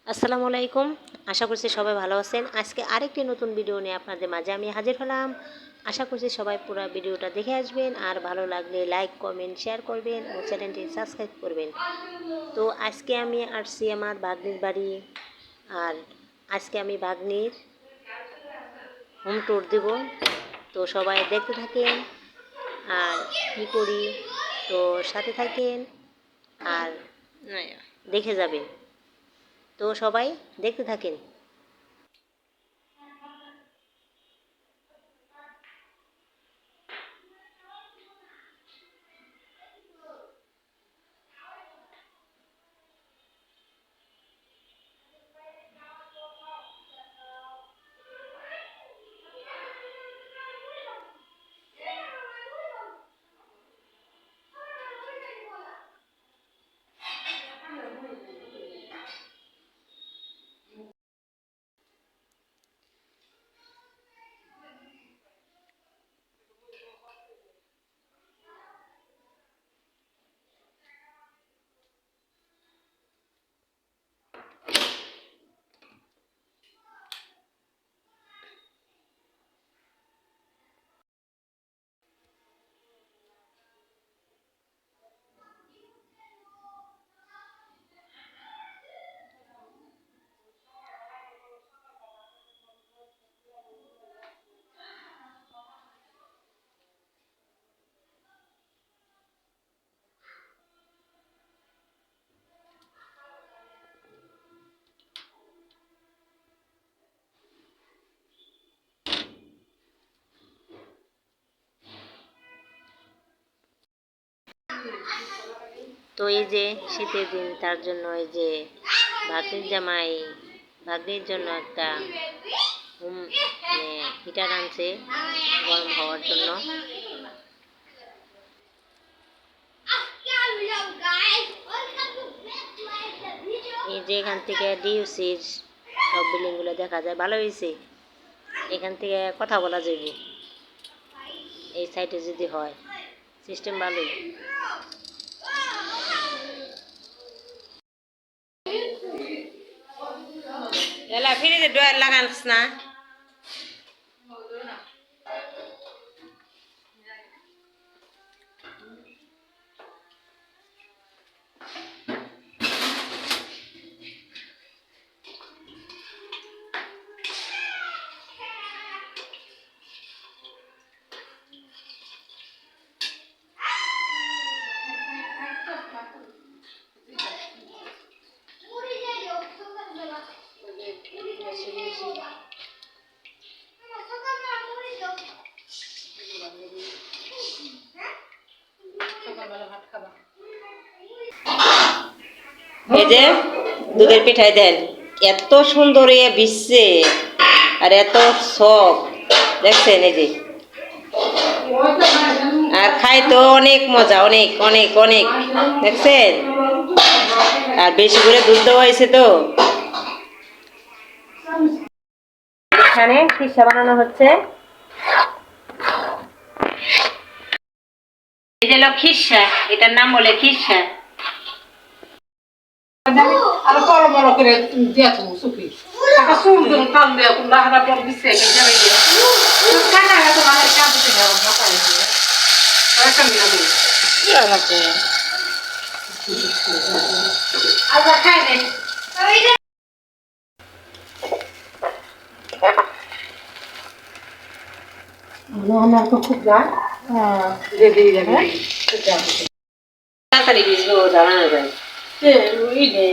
আসসালামু আলাইকুম। আশা করছি সবাই ভালো আছেন। আজকে আরেকটি নতুন ভিডিও নিয়ে আপনাদের মাঝে আমি হাজির হলাম। আশা করছি সবাই পুরো ভিডিওটা দেখে আসবেন, আর ভালো লাগলে লাইক কমেন্ট শেয়ার করবেন ও চ্যানেলটি সাবস্ক্রাইব করবেন। তো আজকে আমি আসছি আমার ভাগ্নির বাড়ি, আর আজকে আমি ভাগ্নির হোম ট্যুর দেব। তো সবাই দেখতে থাকেন আর কী করি, তো সাথে থাকেন আর দেখে যাবেন। তো সবাই দেখতে থাকেন। তো এই যে শীতের দিন, তার জন্য এই যে ভাগ্নির জামাই ভাগ্নির জন্য একটা হিটার আনছে গরম হওয়ার জন্য। এই যে এখান থেকে ডিউসির সব বিল্ডিংগুলো দেখা যায়, ভালো হয়েছে। এখান থেকে কথা বলা যাবে এই সাইডে যদি হয়, সিস্টেম ভালোই। এলা ফ্রিজে ডয়ার লাগানস না? এই যে দুধের পিঠাই দেন, এত সুন্দর এ বিশছে আর এত সফট, দেখছেন? এই যে আর খাই তো অনেক মজা, অনেক অনেক অনেক, দেখছেন? আর বেশি করে দুধ দেওয়া হয়েছে। তো এখানে খিরসা বানানো হচ্ছে। এই যে খিরসা, এটার নাম বলে খিরসা। আর বড় বড় করে দিয়া তুমি সুপি টাকা সুন্দর কাম দেয়া তোমরা হারা পর দিছে যাবে দিয়া কাটা গেছে মানে কাটতে যাও ভাতা দিছে আর কামি না দিই ইয়া লাগে আজা খাই নে আমার তো খুব গান হ্যাঁ দে দে যাবে তাড়াতাড়ি ভিজবো, দাঁড়ানো যায়। ওই নে